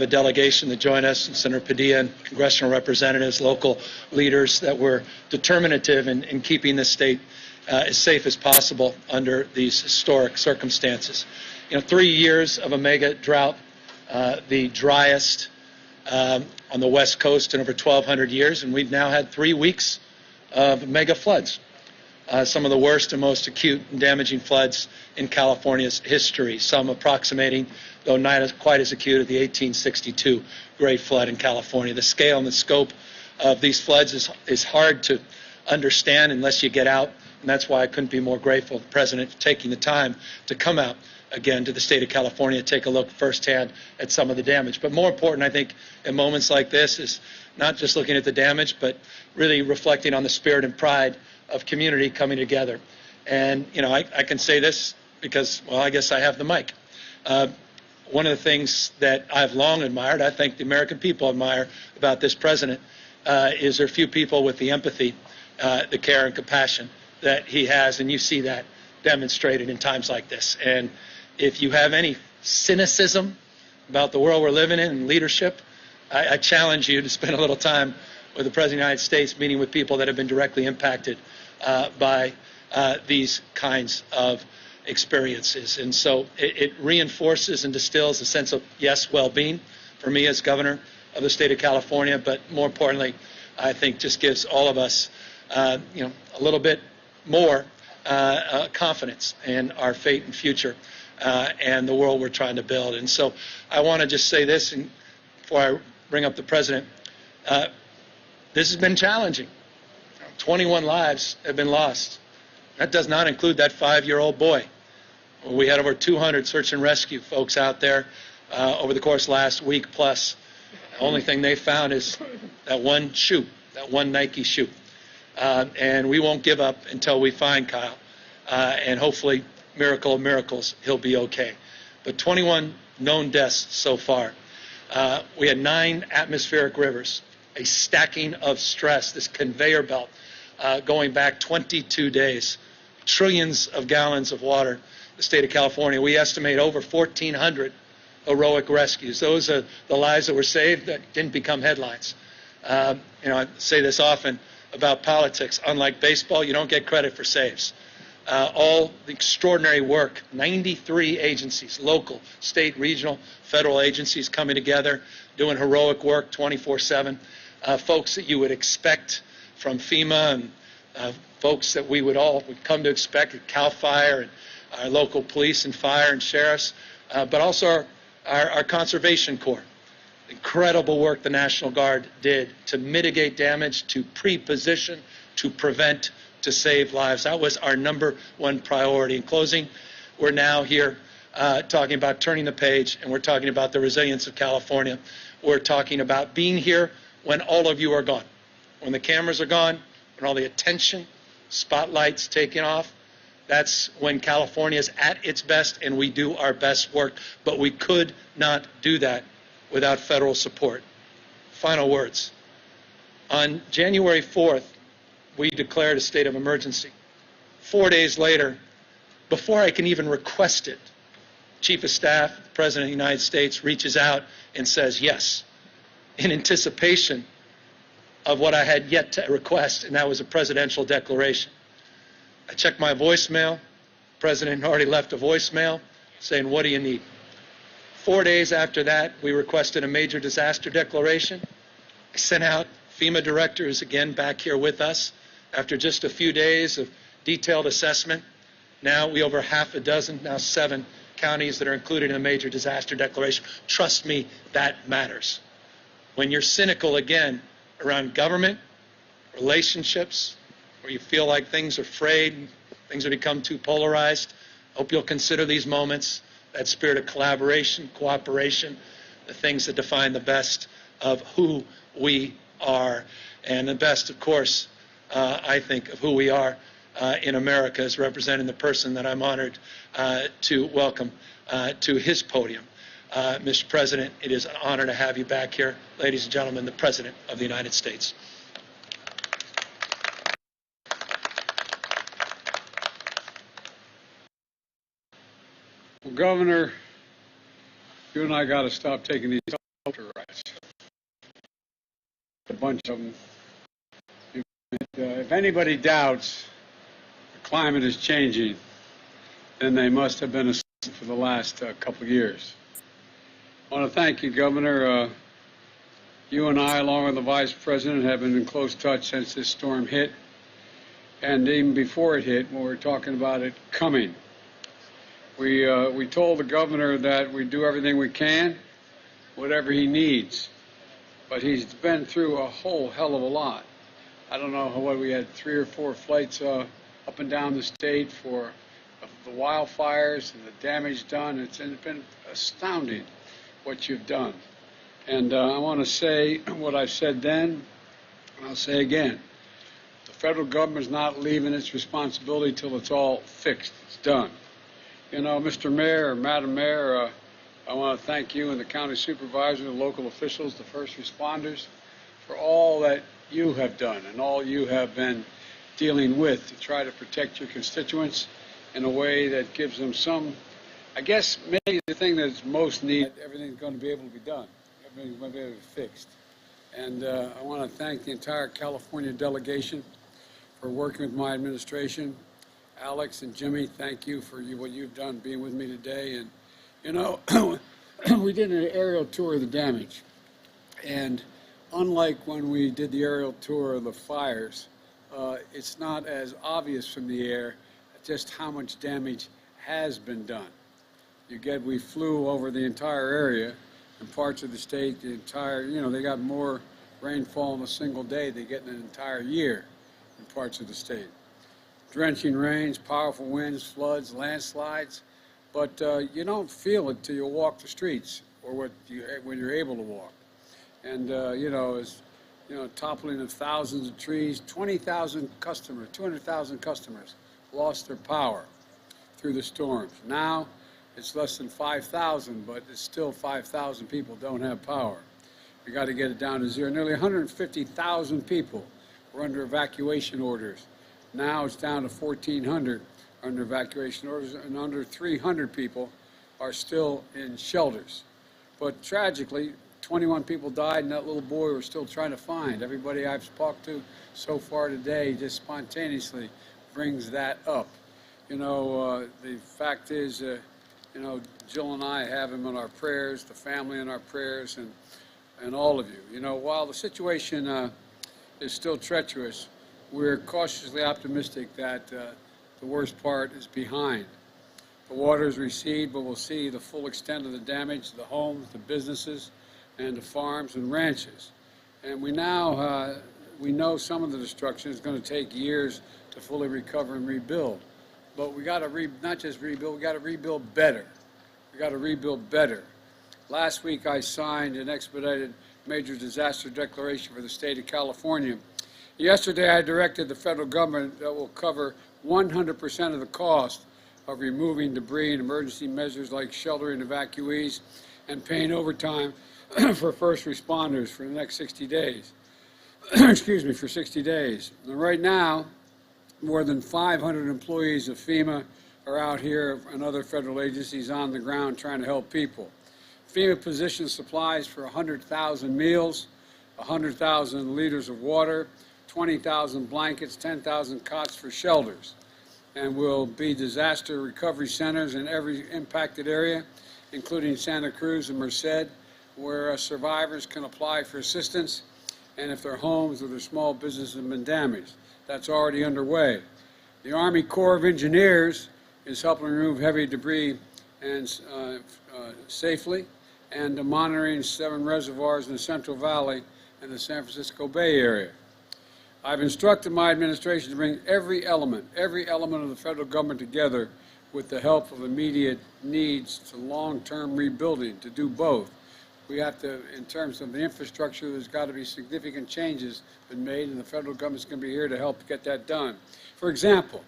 a delegation to join us, and Senator Padilla and congressional representatives, local leaders that were determinative in keeping the state as safe as possible under these historic circumstances. 3 years of a mega drought, the driest on the West Coast in over 1,200 years, and we've now had 3 weeks of mega floods, some of the worst and most acute and damaging floods in California's history, some approximating, though not quite as acute, as the 1862 Great Flood in California. The scale and the scope of these floods is hard to understand unless you get out, and that's why I couldn't be more grateful to the President for taking the time to come out again to the state of California, take a look firsthand at some of the damage. But more important, I think, in moments like this is not just looking at the damage, but really reflecting on the spirit and pride of community coming together. And, I can say this because, well, I guess I have the mic. One of the things that I've long admired, I think the American people admire about this president, is there are few people with the empathy, the care and compassion that he has, and you see that demonstrated in times like this. And if you have any cynicism about the world we're living in and leadership, I challenge you to spend a little time with the President of the United States, meeting with people that have been directly impacted by these kinds of experiences. And so it reinforces and distills a sense of, yes, well-being for me as governor of the state of California, but more importantly, I think just gives all of us, a little bit more confidence in our fate and future and the world we're trying to build. And so I want to just say this, and before I bring up the president, this has been challenging. 21 lives have been lost. That does not include that 5-year-old boy. We had over 200 search and rescue folks out there over the course of last week plus. The only thing they found is that one shoe, that one Nike shoe. And we won't give up until we find Kyle. And hopefully, miracle of miracles, he'll be okay. But 21 known deaths so far. We had 9 atmospheric rivers, a stacking of stress, this conveyor belt going back 22 days, trillions of gallons of water. The state of California, we estimate over 1,400 heroic rescues. Those are the lives that were saved that didn't become headlines. I say this often about politics. Unlike baseball, you don't get credit for saves. All the extraordinary work, 93 agencies, local, state, regional, federal agencies coming together, doing heroic work 24/7. Folks that you would expect from FEMA and folks that we would come to expect at CAL FIRE and our local police and fire and sheriffs, but also our Conservation Corps. Incredible work the National Guard did to mitigate damage, to pre-position, to prevent, to save lives. That was our #1 priority. In closing, we're now here talking about turning the page, and we're talking about the resilience of California. We're talking about being here when all of you are gone, when the cameras are gone, when all the attention, spotlights taken off. That's when California is at its best, and we do our best work. But we could not do that without federal support. Final words. On January 4th, we declared a state of emergency. 4 days later, before I can even request it, Chief of Staff, the President of the United States, reaches out and says yes, in anticipation of what I had yet to request, and that was a presidential declaration. I checked my voicemail. The President had already left a voicemail saying, "What do you need?" 4 days after that, we requested a major disaster declaration. I sent out FEMA directors again back here with us after just a few days of detailed assessment. Now we over half a dozen, now 7 counties that are included in a major disaster declaration. Trust me, that matters. When you're cynical again around government, relationships, where you feel like things are frayed, things have become too polarized, I hope you'll consider these moments, that spirit of collaboration, cooperation, the things that define the best of who we are. And the best, of course, I think, of who we are in America is representing the person that I'm honored to welcome to his podium. Mr. President, it is an honor to have you back here. Ladies and gentlemen, the President of the United States. Well, Governor, you and I got to stop taking these motorists. A bunch of them. If anybody doubts the climate is changing, then they must have been asleep for the last couple of years. I want to thank you, Governor. You and I, along with the Vice President, have been in close touch since this storm hit, and even before it hit, when we were talking about it coming. We told the Governor that we'd do everything we can, whatever he needs, but he's been through a whole hell of a lot. I don't know what we had 3 or 4 flights up and down the state for the wildfires and the damage done. It's been astounding what you've done. And I want to say what I said then, and I'll say again. The federal government's not leaving its responsibility till it's all fixed. It's done. You know, Mr. Mayor or Madam Mayor, I want to thank you and the county supervisor, the local officials, the first responders, for all that you have done and all you have been dealing with to try to protect your constituents in a way that gives them some, I guess, maybe the thing that's most needed, everything's going to be able to be done. Everything's going to be able to be fixed. And I want to thank the entire California delegation for working with my administration. Alex and Jimmy, thank you for what you've done being with me today. And, you know, we did an aerial tour of the damage. And unlike when we did the aerial tour of the fires, it's not as obvious from the air just how much damage has been done. We flew over the entire area in parts of the state, they got more rainfall in a single day than they get in an entire year in parts of the state. Drenching rains, powerful winds, floods, landslides, but you don't feel it till you walk the streets or when you're able to walk. And, toppling of thousands of trees, 20,000 customers, 200,000 customers lost their power through the storms. Now, it's less than 5,000, but it's still 5,000 people don't have power. We got to get it down to zero. Nearly 150,000 people were under evacuation orders. Now it's down to 1,400 under evacuation orders, and under 300 people are still in shelters. But tragically, 21 people died, and that little boy we're still trying to find. Everybody I've talked to so far today just spontaneously brings that up. The fact is, Jill and I have him in our prayers, the family in our prayers, and all of you. While the situation is still treacherous, we're cautiously optimistic that the worst part is behind. The waters recede, but we'll see the full extent of the damage to the homes, the businesses, and the farms and ranches. And we know some of the destruction is going to take years to fully recover and rebuild. But we got to not just rebuild, we got to rebuild better. We got to rebuild better. Last week I signed an expedited major disaster declaration for the state of California. Yesterday I directed the federal government that will cover 100% of the cost of removing debris and emergency measures like sheltering evacuees and paying overtime for first responders for the next 60 days. Excuse me, for 60 days. And right now, more than 500 employees of FEMA are out here and other federal agencies on the ground trying to help people. FEMA positions supplies for 100,000 meals, 100,000 liters of water, 20,000 blankets, 10,000 cots for shelters, and will be disaster recovery centers in every impacted area, including Santa Cruz and Merced, where survivors can apply for assistance and if their homes or their small businesses have been damaged. That's already underway. The Army Corps of Engineers is helping remove heavy debris and safely, and monitoring 7 reservoirs in the Central Valley and the San Francisco Bay Area. I've instructed my administration to bring every element of the federal government together with the help of immediate needs to long-term rebuilding, to do both. We have to, in terms of the infrastructure, there's got to be significant changes been made, and the federal government's going to be here to help get that done. For example,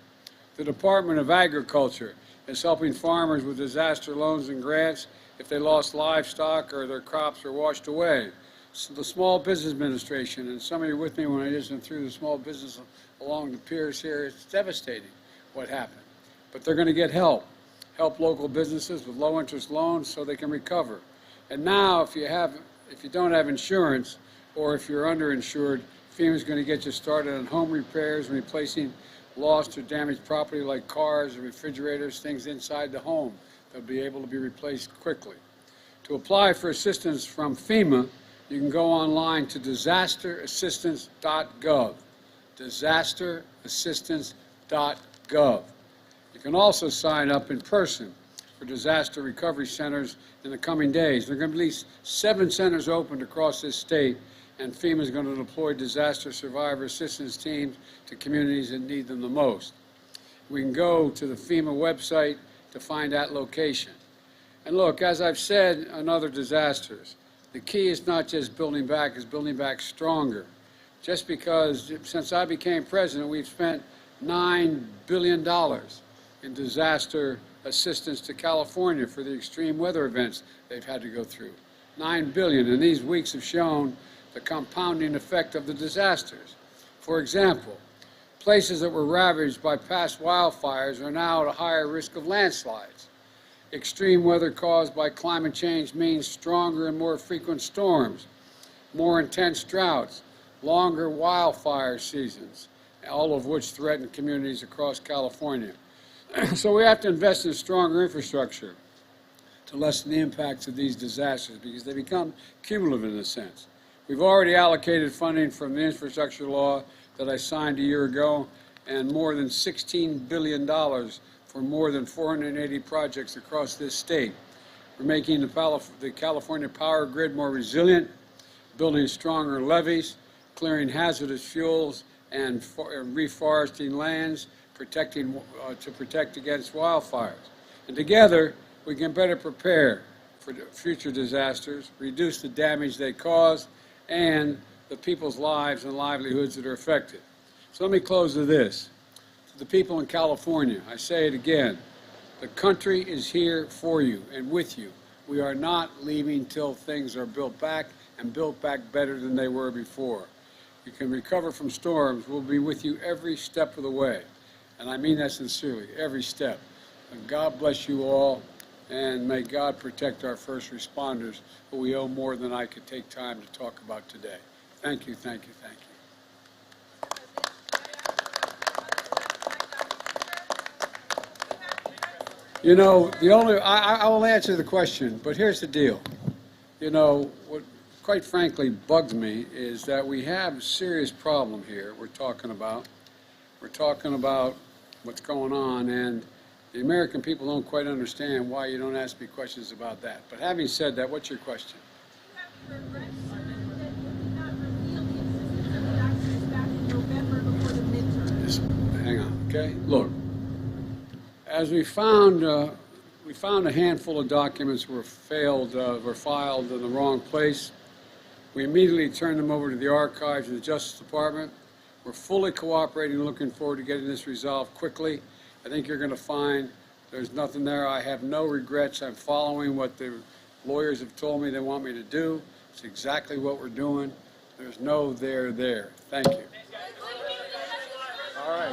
the Department of Agriculture is helping farmers with disaster loans and grants if they lost livestock or their crops are washed away. So the Small Business Administration, and some of you were with me when I just went through the small business along the piers here, it's devastating what happened. But they're going to get help local businesses with low-interest loans so they can recover. And now, if you have if you don't have insurance or if you're underinsured, FEMA is going to get you started on home repairs and replacing lost or damaged property like cars or refrigerators, things inside the home that will be able to be replaced quickly. To apply for assistance from FEMA, you can go online to disasterassistance.gov, disasterassistance.gov. You can also sign up in person for disaster recovery centers in the coming days. There are going to be at least 7 centers opened across this state, and FEMA is going to deploy disaster survivor assistance teams to communities that need them the most. We can go to the FEMA website to find that location. And look, as I've said on other disasters, the key is not just building back, it's building back stronger. Just because since I became president, we've spent $9 billion in disaster assistance to California for the extreme weather events they've had to go through. $9 billion, and these weeks have shown the compounding effect of the disasters. For example, places that were ravaged by past wildfires are now at a higher risk of landslides. Extreme weather caused by climate change means stronger and more frequent storms, more intense droughts, longer wildfire seasons, all of which threaten communities across California. So we have to invest in stronger infrastructure to lessen the impacts of these disasters because they become cumulative in a sense. We've already allocated funding from the infrastructure law that I signed a year ago, and more than $16 billion for more than 480 projects across this state. We're making the California power grid more resilient, building stronger levees, clearing hazardous fuels, and reforesting lands, to protect against wildfires. And together, we can better prepare for future disasters, reduce the damage they cause, and the people's lives and livelihoods that are affected. So let me close with this. To the people in California, I say it again, the country is here for you and with you. We are not leaving till things are built back and built back better than they were before. You can recover from storms. We'll be with you every step of the way. And I mean that sincerely, every step. And God bless you all, and may God protect our first responders, who we owe more than I could take time to talk about today. Thank you, thank you, thank you. You know, I will answer the question, but here's the deal. You know, what quite frankly bugs me is that we have a serious problem here we're talking about. We're talking about what's going on, and the American people don't quite understand why you don't ask me questions about that. But having said that, what's your question? You have regrets that you did not reveal the existence of the documents back in November before the midterm. Just hang on, okay? Look, as we found a handful of documents were filed in the wrong place. We immediately turned them over to the archives of the Justice Department. We're fully cooperating and looking forward to getting this resolved quickly. I think you're going to find there's nothing there. I have no regrets. I'm following what the lawyers have told me they want me to do. It's exactly what we're doing. There's no there. Thank you. All right.